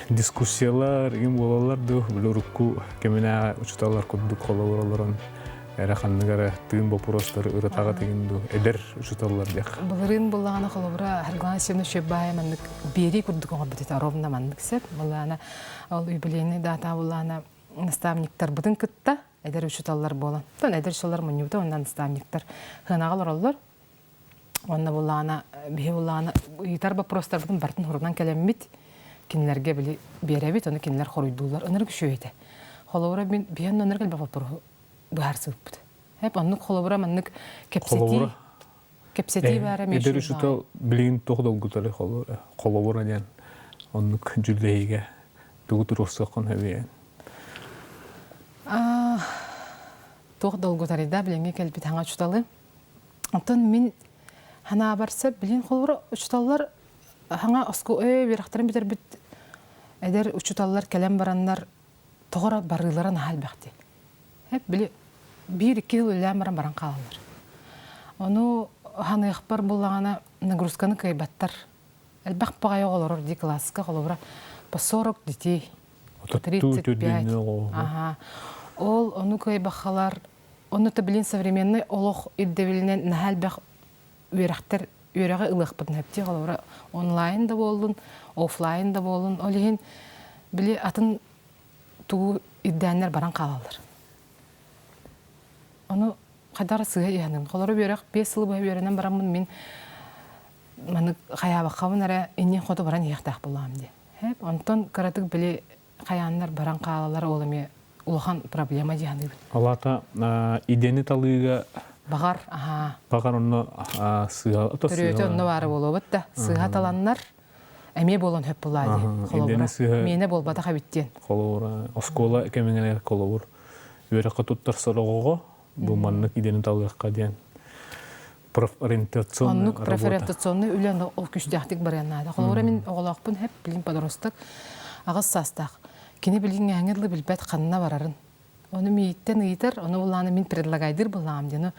дискуссиялар, им болалар да булурукку кемена учталар курдук холоворолорон эраханныгара тыын вопростары ыратага тегинду эдер учталар дек. Булырын буллагана холовра харгана севне шебая маннык бери курдук оңорбут ровно маннык сеп буллана ал юбилейный дата буллана наставниктар бутын кытта эдер учталар болан. Тон эдер шолар мунюта ондан наставниктар хынагалар оллар. Онна буллана бие буллана итар вопростар бутын бартын хорунан келеммит. Кинлерге били беребит, оны кинлер хоруйдулар, оныр күшөйте. Холовра бин биен оныр кел бапор баарсып. Хеп онны холовра маннык кепсети бара меш. Эдер учтал билин тохдол гутары холовра ден онны жүлейге дугутур осакон хебе. Тохдол гутарыда биленге келбит ханга чуталы. Онтон мин хана барса билин холовра учталлар ханга оску бирахтарын битер бит эдер учуталлар келем бараннар тогора барыларын халбакти. Хеп били 1-2 жыл лямаран баран калалар. Ону ханы ихбар буллагана нагрузканы кайбаттар. Элбак пагай оголор ди класска голобра по 40 детей. 35. Ага. Ол ону кайбахалар, ону та билин современный олох иддевилинен нахалбак бирахтар Үйрәгә ылык бит нәпти голора онлайн да болдун, офлайн да болдун. Олин били атын туу иддәннәр баран калалар. Аны кадар сыга янын. Голора бирәк 5 ел буе береннән барамын мин. Маны хаяба кабынара инне ходы баран яктак булам ди. Хеп антон каратык били хаяннар баран калалар олыме улахан проблема дияны. Алата идене талыга Багар, ага. Багар онно сыга ото сыга. Төрөтө онно бары болобут да. Сыга таланнар эме болон хөп булады. Холобура. Мене болбата хабиттен. Холобура. Оскола кемеңелер холобур. Үйрәккә туттар сорогого, бу маннык идене талгыкка дигән. Профориентационный работа. Профориентационный үлән ол күчтәхтик бар янада. Холобура мин оголакпын хөп билин подросток. Агыс састак. Кини билин яңырлы билбәт канына барарын. Оны миттен ыйтыр, оны булланы мин предлагайдыр буллам дені.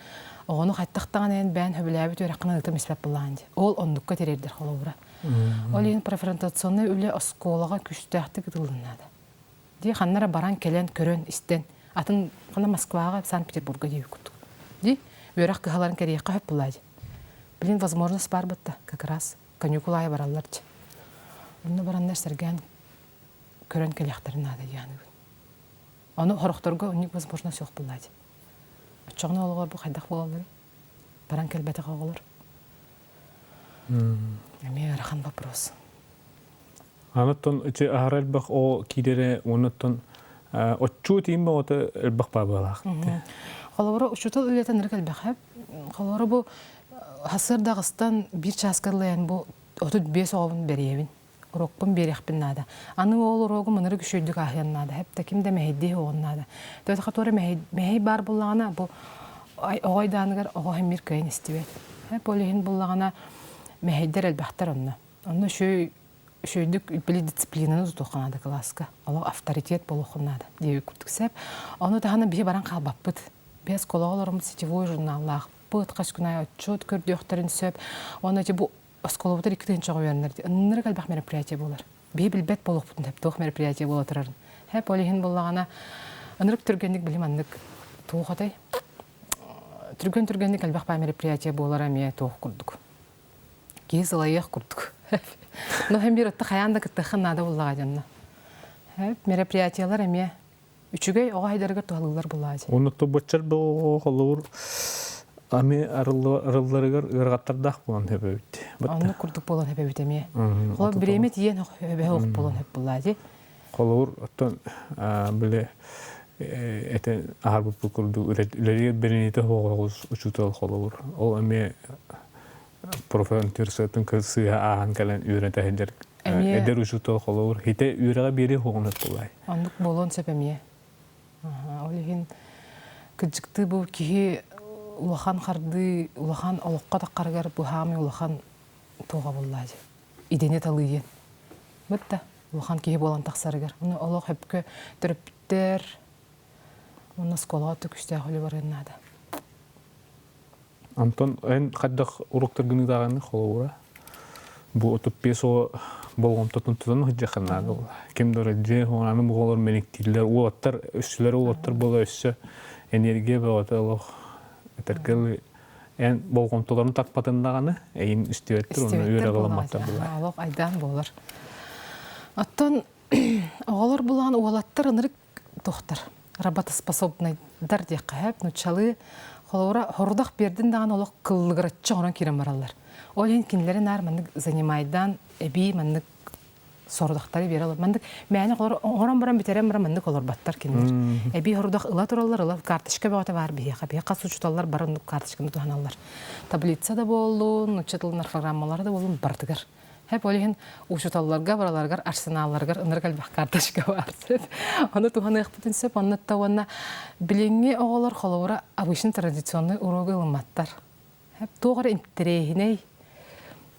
Оғыны қайттақтаған әйін бән хөбіләбі төрәққынан ұтым іспәп буллан де. Ол ондыққа терердір қолуыра. Ол ең профориентационный үлі осколаға күштәқті күтілінады. Де қаннара баран келен, көрен, істен. Атын қана Москваға, Санкт-Петербурга дейі күттік. Де өрақ қығаларын кәрейққа хөп буллады. Білін возможность бар бұтты, как раз каникулай баралар де. Оны барандар сәрген көрен келеқтарын ады яны. Оны хорохторго уник возможность yok булады. Чоғны олғар бұл қайдақ болалар. Баран келбеті қағылар. Әме арахан вопрос. Анаттон үте ағаралбақ о кейдері оныттон отчу тейін ба оты әлбақ ба бағалақ. Қолуыры ұшутыл үлетен әркелбәқ әп. Қолуыры бұл хасыр дағыстан бір часкарлайын бұл оты 5 оғын берейбін. Урокпун берекпин нада. Аны ол урогу мыныры күшөйдүк ахян нада. Хепте кимде мехейди оғын нада. Төті қатуары мехей бар бұллағана бұл оғайданыгар оғайын мир көйін істебет. Хеп олейін бұллағана мехейдер әлбәқтар онна. Онна шөйдік үлпілі дисциплинаны тұтуқанады класска. Олық авторитет болуқын нада. Деуі күрдік сәп. Оны тағаны бе баран қалбаппыд. Бес колағаларым сетевой журналлақ. Бұд қаш күнай отчет көрдіқтарын сөп. Оны бұл Осколовтар 2-тен чоғы вернерді. Үннері кәлбақ мероприятия болар. Бей білбет болуқ бұтын әп тоқ мероприятия бол отырарын. Әп олейін болағана үнірік түргендік білім аннық туық атай. Түргендік кәлбақ ба мероприятия болар әме тоқ күрдік. Кез ылайық күрдік. Но әм бір өтті қаянда күттіқін нада болаға жанна. Әп мероприятиялар әме үшігей оға айдарығыр туғалылар болаға. Оны тұбатчар бұл қолауыр Ами арылларыгар ыргаттардах болан хөбөбүт. Аны курдук болан хөбөбүт эме. Кол биремет иен хөбөбүт болан хөб булады. Колор оттон биле эте арбуп курду үлери беренете хогоз учутал колор. Ол эме профориентационный кырсы аан калан үйрөтө хедер. Эдер учутал колор. Хите үйрөгө бери хогонот булай. Андык болон сепеме. Олихин кыжыкты бу ки улахан қарды, улахан олыққа таққарғар бұхамы улахан тоға боллады. Идене талыйын. Бұтта, улахан кейі болан тақсарығар. Оны олық өпкі түріптер, оны сколаға түкішті ағылы бар еннады. Антон, ән қаддақ ұруқтар күні дағаны қолы бұра? бу отуп песо болгом тотун хыжахана ким дөрөҗе аны буголор менектилер улаттар өссүлөр улаттар бола өссө энергия болот этергел эн болгом толорун таппатындаганы эйин истебеттир уну үйрө каламаттар була алок айдан болор оттон оголор булган уолаттар ынырык тохтар работоспособныйдар дия кайып нучалы холора хордах бердин даган олок кыллыгыраччы орон кирен баралар ол ен кинлерин ар мандык занимайдан эби мандык сордактары бере алат мандык мәне орон баран битерен баран мандык олор баттар кинлер эби хордах ыла туралар ыла карточка багата бар бия касучуталар барын карточканы туханалар таблица да болду учетылган программалар да болду бардыгар hep olihin uçutallarga, baralargar, arsenallargar, ınırgalbaq kарточка var. Onu tuhanı ıqbıtın sep, onu tavanna bilingi oğalar xolavura abışın tradisyonlu urogu ılmattar. Hep doğru interehine,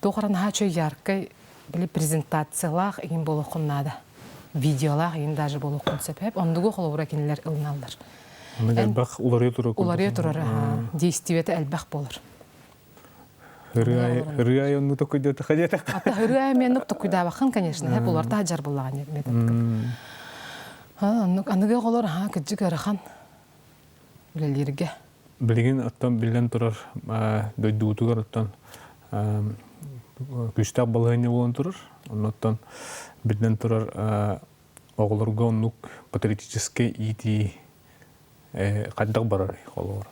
doğru naha çöy yarkay, bili prezentatsiyalar egin boluqunada, videolar egin dajı boluqun sep, hep ondugu xolavura kinler ılnallar. Inırgalbaq ularıya turar. Ularıya turar, действиеті әлбәқ болыр. Хырыай онну токуйда тахадета. Ата хырыай менук токуйда бакын, конечно, хеп улар та жар буллаган методика. Аныга голор кыжык арахан билерге. Билген аттан билен турар, дойдуутугар аттан күчтак балыгыны болон турар. Оннан билен турар оголорго оннук патриотический ити каддаг барар холор.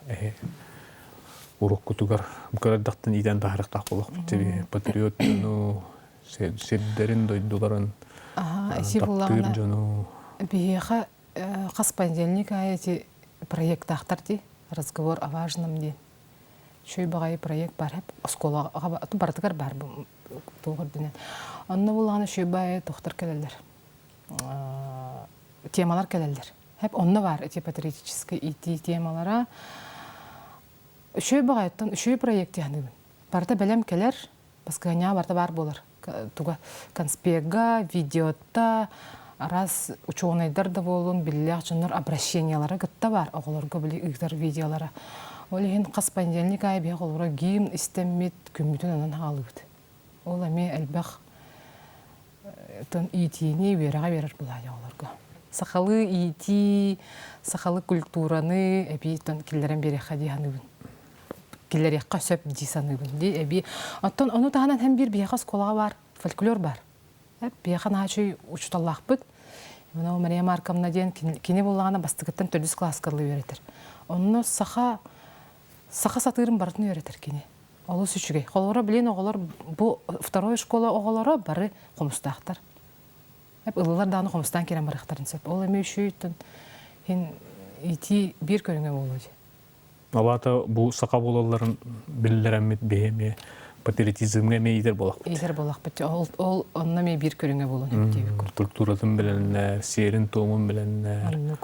Уруккутугар букараддактан иден тахарыктак болук битеби патриот ну седдерин дойдуларын тактыр жону биха кас понедельник эти проект ахтарди разговор о важном день чөй багай проект бар хеп осколага бардыгар бар тогур динен анны булганы чөй бай доктор келелер темалар келелер хеп онны бар эти патриотический ити темалара Үшөй бағайттан, үшөй проект яғынығын. Барда бәлем келер, басқаня барда бар болар. Туға конспега, видеота, раз учуғынайдар да болуын, біліліғ жонлар обращениялары гытта бар, оғыларға білі ұйықтар видеолары. Ол ең қас понедельник ай бияқ оларға гимн істеммет күмбітін анан алығыды. Ол әме әлбәқ итиіне вераға берер бұлайды оларға. Сақалы ити, сақалы культураны әбей келдерен бере қади ғанығын. Келер яққа сөп дейсанығын дей әбей. Оттан оны тағынан әм бір бияқас қолаға бар, фольклор бар. Бияқан ачой учуталлақ бұд. Оны Мария Марковна дейін кене болағана бастығыттан төліс классқарлы өретір. Оны сақа сатырын бартын өретір кене. Олы сүшіге. Қолуыра білен оғылар, бұл второй школа оғылары бары қомыстақтар. Ұлылар дағыны қомыстан керен барықтарын сөп. Ол әме үші ити бір көріңе болуды. Алата бу сака болаларын билдерәмет беме патриотизмге мейдер болак. Эйдер болак бит. Ол онна ме бир көрүнгө болон деп. Культурадан белән, серин томун белән.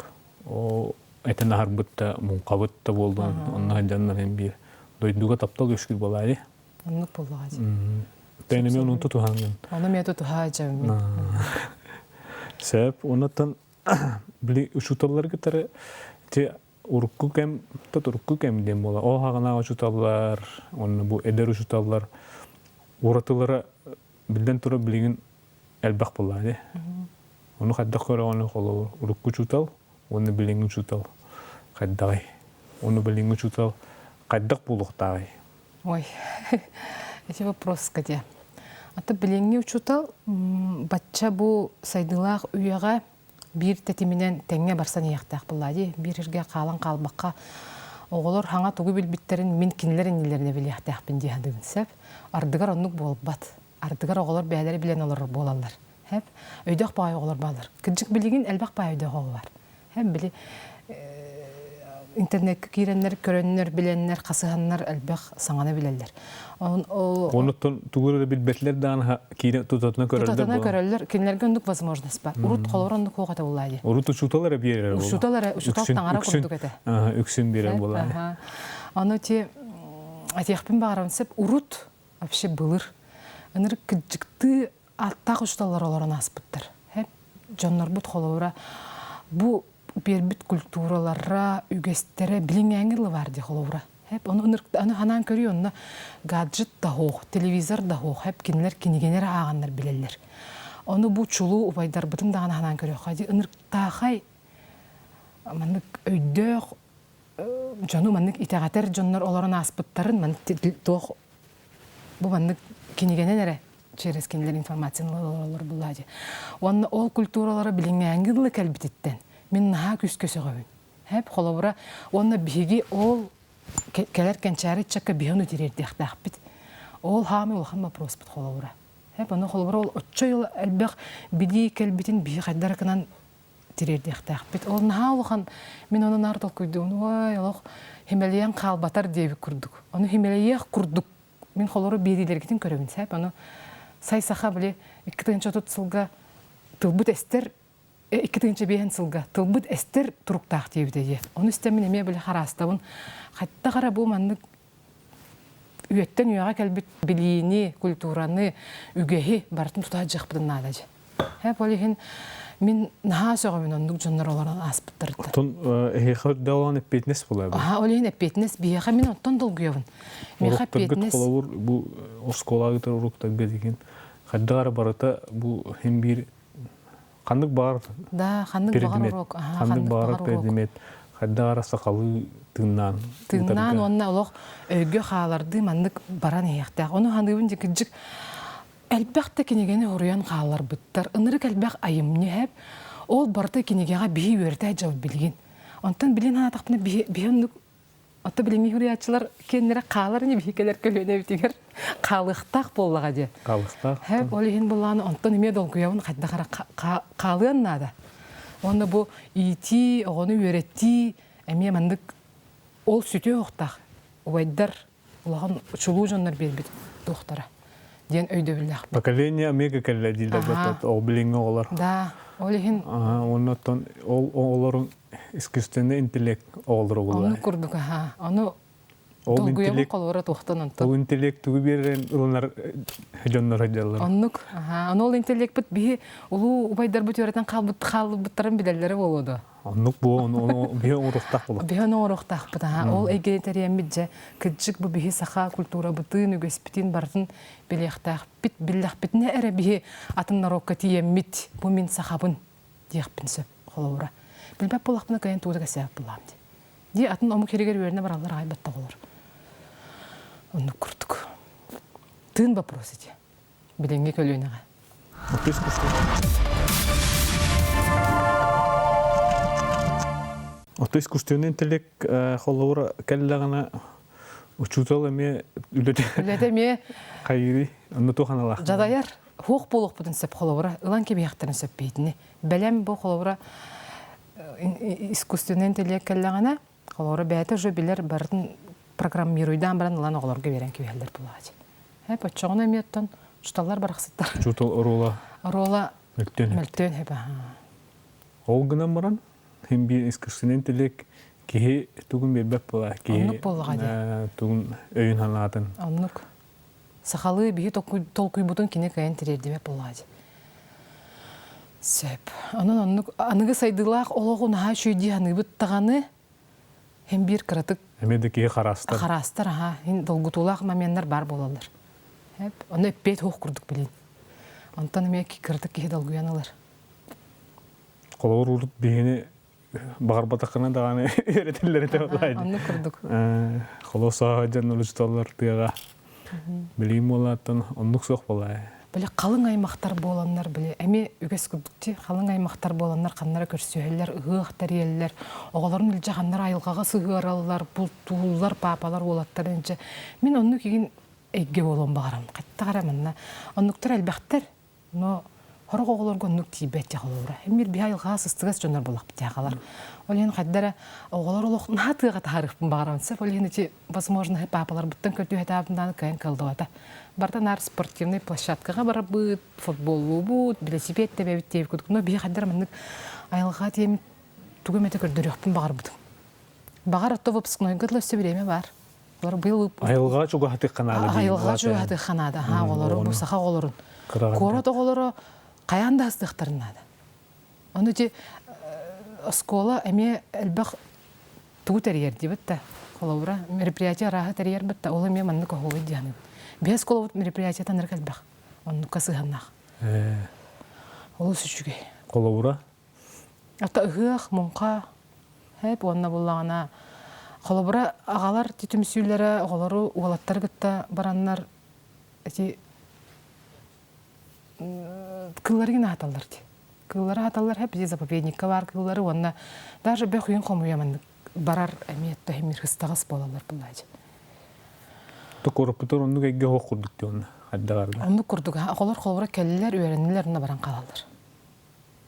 О этен харбытта мункабытта болду. Онна жаннан hem бир дойдуга таптал өшкүр болайды. Оннук болгай. Тәнеме онун тутуган. Оны ме тутуга жам. Сәп онотан били ушуталларга тары те урукку кем дем бола. О хагана учуталлар, оны бу эдер учуталлар уратылары билден тура билген элбак болады. Оны хадда көрөгөнү колу урукку учутал, оны билген учутал. Хаддай. Оны билген учутал каддак булуктагы. Ой. Эти вопрос каде. Ата билген учутал батча бу сайдылак уяга bir tetiminен теңге барсан яқтақ болады. Bir жерге қалан қалбаққа оғылар хаңа туғы білбіттерін мен кинлерін нелеріне біл яқтақ бін дейхандығын сәп. Ардығар онық болып бат. Ардығар оғылар бәлері білен олар болалар. Хәп, өйдіқ бай оғылар балар. Күджік білеген әлбақ бай өйдіқ оғы бар. Хәп, білі интернетке киреннер, көреннер, біленнер, қасығаннар әлбақ саңаны білелер. Онуттан тугуры билбетлер даана кире тутатына көрөлдөр. Тутатына көрөлдөр, кинлерге ондук возможность бар. Урут колор ондук хогата булайды. Урут учуталар берер болот. Учутал таңара курдук эте. Үксүн берер булайды. Аны те атыякпен багарамсып урут вообще былыр. Аныр кыжыкты аттак учуталар олорун аспыттыр. Хеп жоннор бут холора бу бербит культураларга үгестере билиңеңилы бар ди холора. Hep onu hanan körüyor, onu gadget da hoğ, televizor da hoğ, hep kinigенер ağanlar bileller. Onu bu çulu ubaydar bütün dağına hanan körüyor. Hadi ınırktağay, manık öydöğ, canı manık itagatır canlar olaran aspıtların manık doğ, bu manık kinigенere через кинилер информациялар булады. Оны ол культуралары билингәнгиле кәлбитеттен. Мен наһа күскөсөгөбүн. Хәп холобра оны биги ол келер кенчәри чакка бихону тирердәхтәх бит. Ол хамы ол хамма вопрос бит холобра. Хәп оны холобра ол оччой әлбәх биди кәлбитин би хәддәр канан тирердәхтәх бит. Ол наһа улхан мен оны нартыл куйдым. Ой, алох Хималиян калбатар дип курдук. Оны Хималия курдук. Мен холору бирилергитин көрөбүн. Хәп оны сайсаха биле 2-нчы сылга тылбыт эстер 2-нчы бейен сылга тылбыт эстер туруктак диебде. Оны истемин эме биле харастабын. Хатта кара бу манны үйөттөн үйага келбит билини, культураны, үгеһи бартын тута жакпытын надажы. Хеп олихин мен наха сөгөмүн ондук жоннор олорун аспыттырды. Тон эхе даван эпетнес булабы. Ага, олихин эпетнес биеха мен оттон долгуябын. Мен эпетнес бу осколагы туруктак деген. Хаддагара барата бу hem bir кандык бар. Да, кандык бар урок. Ага, кандык бар предмет. Хаддагара сакалы тыннан. Тыннан онна олох өйгө хааларды мандык баран яктак. Оны хандыбын жикижик әлбәхтә кинегене урыян хаалар буттар. Ынырык әлбәх айымны хәп. Ол барта кинегега бии өртә жабып билген. Онтан билен ана тапны биондук ата билеми хуриячылар кеннере каалар не бихикелер көлөнө битигер калыктак боллага де. Калыктак. Хәп олихин булланы онтан эме долгуябын кайда калыган нада. Онда бу ити, огону өретти, эме мандык ол сүтө октак. Уайдар улаган чулуу жоннор бербит доктора. Ден өйдө билдак. Поколение мега келе дилде бат о билинге олар. Да, олихин. Оннотон олорун искусственный интеллект олдургулар. Onu kurduk ha. Onu dolguya kolora toxtanan. O intellekt tuğu beren onlar jonlar hajallar. Onluk ha. Onu intellekt bit bir ulu ubaydar bit öğreten kalbıtların bidelleri boludu. Onluk bu onu bir uruqtaq bolu. Bir onu uruqtaq bit ha. Ol egeteriyen bitce kıcık bu bihi saha kultura bitini göspitin bartın bilextaq bit billah bit ne ere bihi atınlar okatiyen mit bu min sahabın diyaqpin söp kolora. Bilbep bolaqpına kayan tuğda sebep bulam di. Di atın omuk herigер өріне баралар айбатта olur. Onu kurduk. Tığın вопрос edi. Bilenге kölüğüneğe. Ото искусственный интеллект холлаура келлегана учутал эме Үлетеме кайри онутуханалах. жадаяр хоқ болуq бұдын сөп холаура. Илан кебеяқтарын сөп бейтіні. Бәлем бұл холаура искусственный интеллект келлегана холаура бәйті жо білер бардың программируйдан баран илан оғыларға берен кебелер болады. Хәп отчоғын әметтен жұталар барақсыттар. Учутал Орола мәлтөн хәп. Ол гынан баран hem bir искусственный интеллект ки тугун бербеп була ки тугун өйүн ханатын. Оннук. Сахалы бии толкуй бутун кине кайын тирердебеп болады. Сөп. Оннук аныгы сайдылақ олоғу наға шүйді аныбыт тағаны hem bir кыратык. Эмеде ки харастар. Харастар, ага. Долгутулақ маменлар бар болалар. Оны өппет хоқ күрдік білейін. Онтан эме ки кыратык ки долгуяналар. Қолауыр ұрып бейіне бағар батақына дағаны өретелері де олайды. Оны күрдік. Қолау саға жан ұлысталар тыға. Білейім олаттан онлық соқ болай. Біле қалың аймақтар боланlar біле. Әме үгес күрдікте қалың аймақтар боланlar қаннара көрсөйлер, ұғықтар елілер, оғаларын үлжі қаннара айылғаға сығыр алылар, бұл туғылар, папалар олаттар önce. Мен онны кейін әйге болуын бағарам. Қайтта қарамынна. Оннықтар әлбәқтер, но хорог оғыларға оннық тейбәт яғылуыра. Әмір бі айылғаға сыстығыз жонар болақ біт яғалар. Ол ең қайдара оғылар олық натыға тарықпын бағарам. Ол ең возможно, папалар бұттан көрді әтабындан кайын қалдуата. Бардан ар спортивный площадкаға бара бұд, футболу бұд, велосипед тәбе біт тейбі көдік. Но бі қайдара мұнық айылға теймі түгіметі көрді рөкпін бағар бұдым. Бағар отто выпускной гыдлы все время бар. Айылға чуға хатық қанады. Айылға чуға хатық қанады. Бұл сақа оларын. Корот оғылары қаянда астықтарынады. Оны де оскола әме әлбәқ тұғы тәрер дейбітті. Холовра мероприятие раха терьер битта, олы мен манны кохолы дияны. Без коловут мероприятие таныр кәлбәк. Онны касыганнах. Олы сүчүгей. Коловура. Ата ыгых, мунка, хеп онна буллагана. Холовра агалар титүмсүлләре, оголору угалаттар гытта бараннар эти кылларыгын аталар ди. Кыллары аталар хеп ди заповедникка бар кыллары онна даже бе хуйын комуяман барар әмиятта хемир хыстагыс болалар булайды. Токорпутор онну кайга хокурдук дионна. Хаддагарда. Онну курдук, аголор холовра келлер үйренилер онна баран калалар.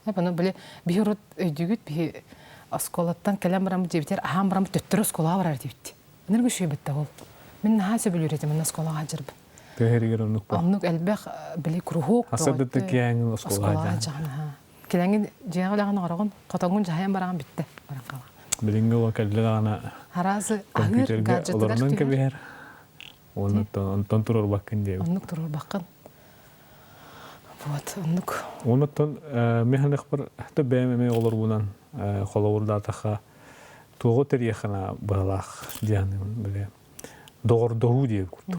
Хеп аны биле бирот өйдүгүт би осколаттан келем барам дебитер, ахам барам төттөр оскола барар дебит. Нерге шөйбетте ол. Мен нахасы билүретем, мен осколага жырбы. Тәһәргә оннук ба. Оннук әлбәх биле курухук. Асадытты кияңин Осколага жана. Келеңин жеңгәләгән арагын, катагын жаян бараган битте. Баран кала. Билинге ва кәлләгәна Харазы агыр компьютерге гаджеттер. оларның кебер. Оннан турар бакын дип. Оннук турар бакын. Вот, оннук. Оннан механик бар та бәмеме олар бунан холовурда таха тугы терьяхана балах дианы биле. Догордоу дип курт.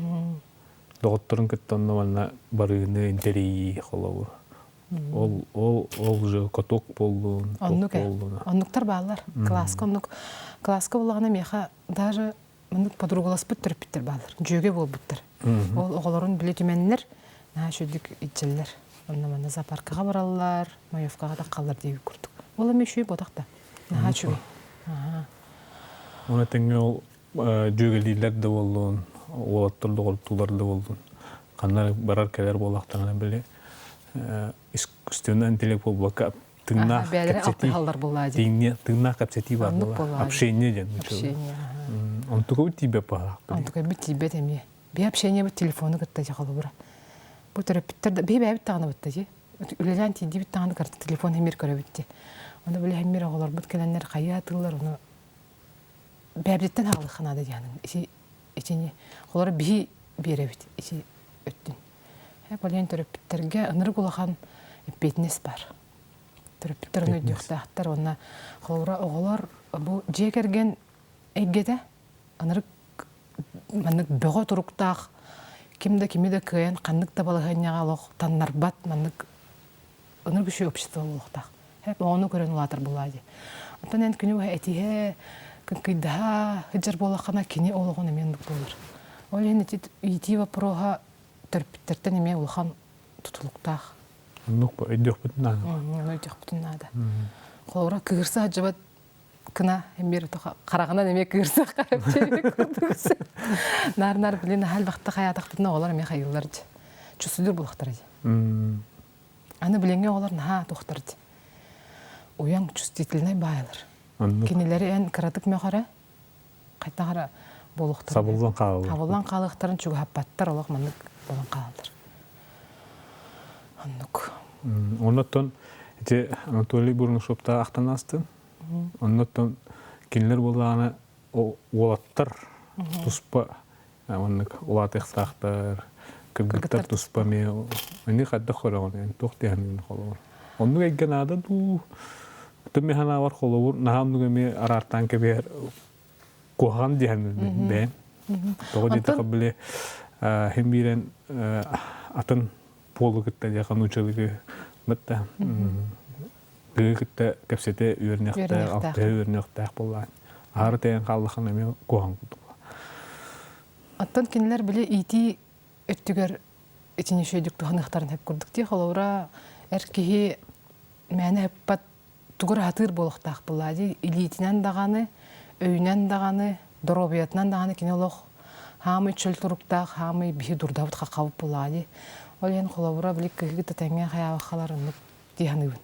Доготторун кеттонна ванна барыны интерии холовур. Ол же каток болдун. Оннуктар баллар. Класска оннук. Класска булагана меха даже оннук подругалас бүттер биттер баллар. Жөге бол бүттер. Ол оголорун биле түменнер. На шүдүк итчеллер. Онна мана зоопаркага бараллар, Маевкага да каллар деп курдук. Ол эме шүй бодакта. На чүй. Оны теңге ол жөгелилер де болдун. Олаттар догортулар да болдун. Кандар барар келер болактагына биле. Искусственный интеллект болбака тыңна капсети. Тыңна капсети бар була. Общение ден. Общение. Он только тебе пара. Он только тебе теме. Би общение бу телефону гытта жагалыбыра. Бу терапевттер да би бәбит тагына битте же. Үлелән тиди бит тагына карты телефон хемир көрөбитти. Аны биле хемир агалар бут келеннер каятылар аны бәбиттен алгына да яның. Ичине холар би беребит. Ичи өттүн. Полен терапевттерге ыныр кулахан бетнес бар. Терапевттерны дөхтәхтер онна холора оголар бу жекерген эггеде ыныр маннык бөгө туруктак кимде кимиде кыян кандык табалыгыняга лох таннарбат маннык ыныр күшө общество лохтак. Хеп ону көрөн улатыр булады. Антан күнү этиhe кыйда хыжар болакана кини ологон эмендик болор. Ол эне ити вопрога терапевттерден эме улхан тутулуктах. Нук ба идек битнада. Идек битнада. Холора кырса жабат кына эмер карагана эме кырса карап чейик курдукс. Нар билен хал вакытта хаятактына олар эме хайыллар. Чусулур булактар. Аны биленге олар на токтор. Уяң чувствительный байлар. Кинелери эн кыратык мехара кайтагара болуктар. Сабылдан калды. Сабылдан калыктарын чуга хаппаттар олак мандык болан калдыр. Аннук. Оннотон эти Анатолий Бурнушопта актанасты. Оннотон кинлер боллагана олаттар туспа аннык улатыктактар кыргыттар туспа ме эни кадда хорогон токтяны холор. Онну эгенада ду тэмихана бар холор наамнуга ме арартан кебер кохан дияны бе. Тогоди такабыле хембирен атын полу кытта яхан учылыгы бетта. Гыгытта кепсете үйрнекте, алты үйрнекте боллан. Ары тейен калдыхан эме кохан кутук. Аттан кинилер биле ити өттүгөр итине шөйдүк туханыктарын хеп курдук ди холора эркихи мәне хеппат тугур хатыр болохтак булады. Илитинен даганы, өйнен даганы, доробиятынан даганы кинолох хамы чөл туруктак, хамы бихи дурдабыт какабып булады. Ол ен холора биле кыгыта теңге хаябахаларын диханыбын.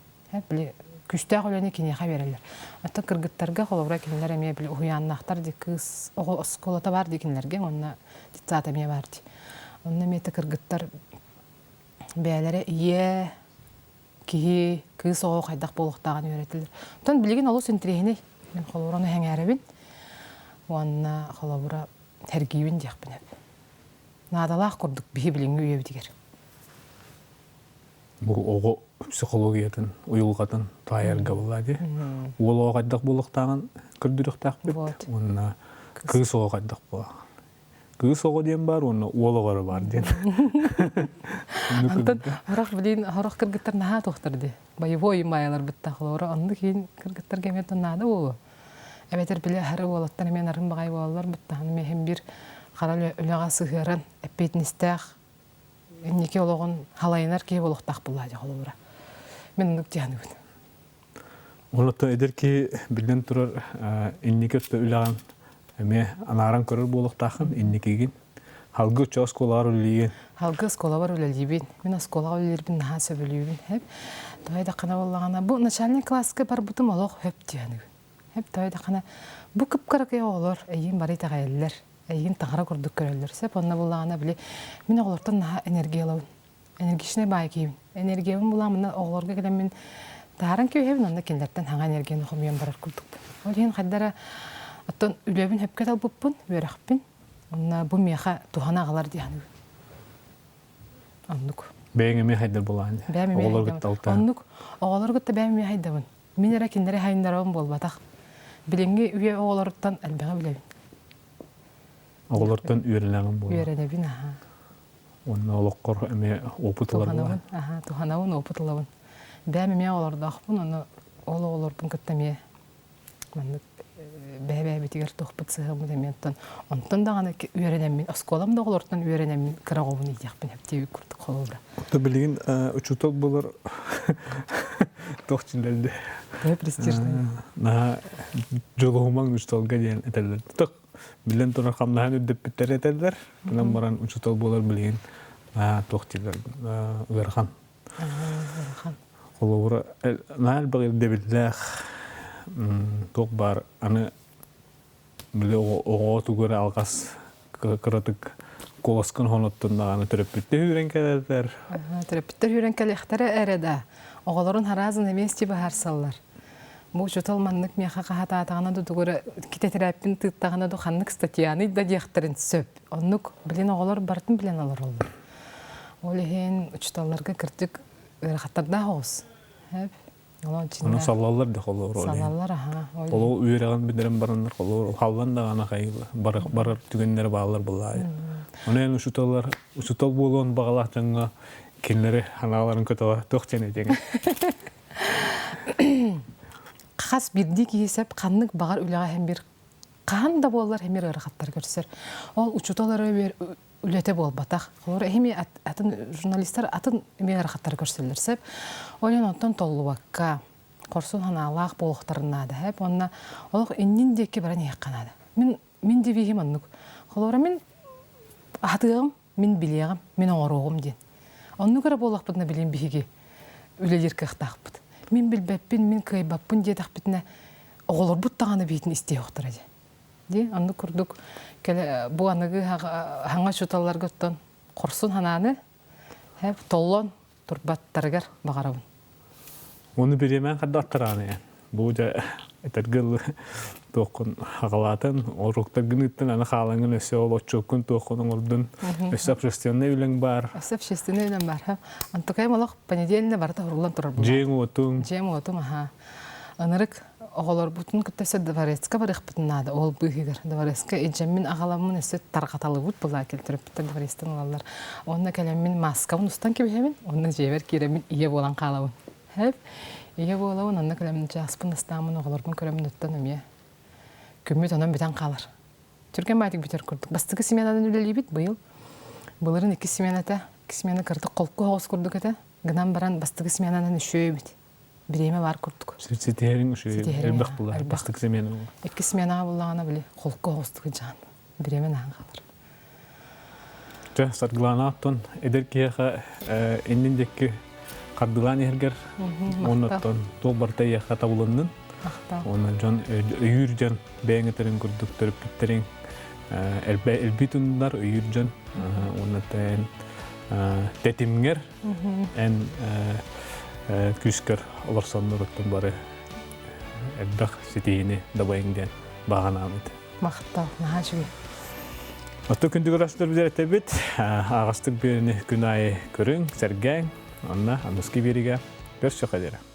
Биле күстәк өлене кинеха берелер. Ата кыргыттарга холора кинелер эме биле уяннактар ди кыз осколата бар дигинлерге онна дитата эме бар ди. Онна мете кыргыттар бәләре ие ки кыз о кайдак болуктаган өйрөтүлөр. Тон билген олус интерехине мен холораны хәңәребин. Онна холора тергибин жакпын. Надалах курдук бихи билинге үйөбү дигер. Бу ого психологиятын уюлгатын таярга булады. Ол огайдак болуктаган кырдырыктак бит. Онна Кыз соға қайдақ бола. Кыз соға ден бар, оны олығары бар ден. Антон хорох билин хорох кыргыттар наха тохтарды. Боевой маялар битта холора анды кийин кыргыттар кеметтен нады ол. Эбетер биле хары болаттан мен арын багай болалар битта. Мен hem bir каралы үлага сыгыран эпетнистах нике ологон халайнар ки болохтак булады холора. Мен нук жаны бит. Онотто эдерки билен турар инникетте үлаган эме анаран көрөр болуктакын инникигин халгы чосколар үлеген. Халгы сколалар үлелибин. Мен сколага үлелибин наха сөбүлүбүн хеп. Тойда кана боллагана бу начальник класска бар бутум олох хеп жаны. Hep tayda kana bu kıpkırık olur. Eyin bari tağaylar. Eyin tağara kurduk körüller. Sep onna bulağına bile. Min oğlurdan daha enerji alavın. Enerjisine bayıkayım. Enerjiyim bulağımına oğlurga gelen min dağıran köy hevin onda kendilerden hangi enerjini oxumayan barar kurduk. O yiyin kaddara attan ülebin hep kadal buppun, verakpin. Onna bu miyaha tuhana ağalar diyanı. Onduk. Beğenme haydır bulağın. Oğulur gıtta alta. Onduk. Oğulur gıtta beğenme haydavın. Min era kendere hayındarabın bolbataq. Bilengi üye oğulurdan elbeğe bilebin. Oğulurdan üyerileğin bulağın. Üyerenebin, aha. Onna oluqqor eme oputular bulağın. Aha, tuhanavun oputulavun. Beğenme oğulurdaq bun, onu oğulurdun kıttameye. Mandık bebe bitiger tohput sığımı dementten. Ondan da gana üyerenemin, askolam da oğulurdan üyerenemin kırağovunu yiyakpın hep tevi kurduk oğulura. Otta bilgin uçutok bulur tohçinlerde. Hep ristirdi. Naha joluğuman uçutolga diyen eterler. Tok bilen tonar kamnahan ödep bitter eterler. Bundan baran uçutol bulur bilgin tohçinler verhan. Verhan. Koluvura nahal bagir debillah tok bar anı bile oğo tugura algas kıratık kolaskan honottun da anı töröpütte hüren kederler. Töröpütter hüren kelektere erede. Oğulurun harazın emesti bahar sallar. Bu uçutol manlık miyaha kahata atağına da tugura kiteterapin tıttağına da xanlık statiyanı da diyekterin söp. Onluk bilen oğulur bartın bilen alır olur. Olehin uçutollarga kırtık ırxatlarda hoğuz. Hep. Onu sallallar da kolur. Sallallar aha. Kolu üyereğin bidiren baranlar kolur. Halvan da gana kayılı. Barar tügenleri bağlar bulayı. Onu en uçutol buluğun bağlar canına kendileri hanaların kötü tohçen edeceğine. Қас бірді кейсеп, қанның бағар үліға hem bir қан да болар, hem bir ырғаттар көрсер. Ол ұчуталары үлете бол батақ. Олар әме атын журналистер атын әме ырғаттар көрселерсеп, олен оттан толы баққа, қорсын ханалақ болуқтарынады. Онна олық еннен деке баран еққанады. Мен де бейгім аннық. Олар мен атығым, мен білеғім, мен оңырығым ден. Онны көрі болақ бұдына білен бейге үлелер қықтақ бұд. Мен білбәппін, мен көйбәппін дедақ бітіне оғылыр бұттағаны бейтін істей оқтырады. Анны күрдік, бұл анығы хаңа шуталарға өттен құрсын хананы, толлон тұрбаттарғар бағарабын. Оны беремен қадда аттыраны. Бұл жа әтергіл тоқын ағалатын, орықтар гүніттен аны қалаңын өсе ол отчоқын тоқының ордың өсі общественный үлің бар. Өсі общественный үлің бар. Антықайым олық понедельні барда ұрылан тұрар бұл. Жең отың. Жең отың, аха. Анырық оғалар бұтын күттесі Дворецка барық бұтынады, ол бұғығыр. Дворецка әджемін ағаламын өсі тарқаталы бұт бұла келтіріп бұттар Дворецтен олалар. Онына кәлемін маскавын ұстан кебемін, онына жевер керемін ие болан қалауын. Хәп, ие болауын, онына кәлемін жаспын ұстамын, оғаларбын көремін ұттан өме. Көмет онан бітен қалар. Түрген байтық бітер күрдік. Бастығы семенадан үлелей біт бұйыл. Бұлырын 2 семената, 2 семена кірдік қолқы хоғыз күрдік әті. Гынан баран бастығы семенадан үшөй біт. Біреме бар күрдік. Сеттерің үшөй әлбәқ бұлар. Бастығы семена бұл. 2 семенаға бұлағана біле қолқы хоғыздығы жан. Біреме наған қалар. Жа, сарғылана аттон. Эдер кияға әннендекі қардылан ергер. Оннаттон тоқ бартай яққа табылынның. Ondan can öğürcan beğenilerin kurduk törpütlerin elbitunlar öğürcan ondan tetimler en küsker olarsanlar otun bari elbak sitini da bayından bağanamet. Maqta nahacı. Oto kündü görüşler bize tebet ağastık birini günayı körün sergen anna anıski biriga görüşe kadar.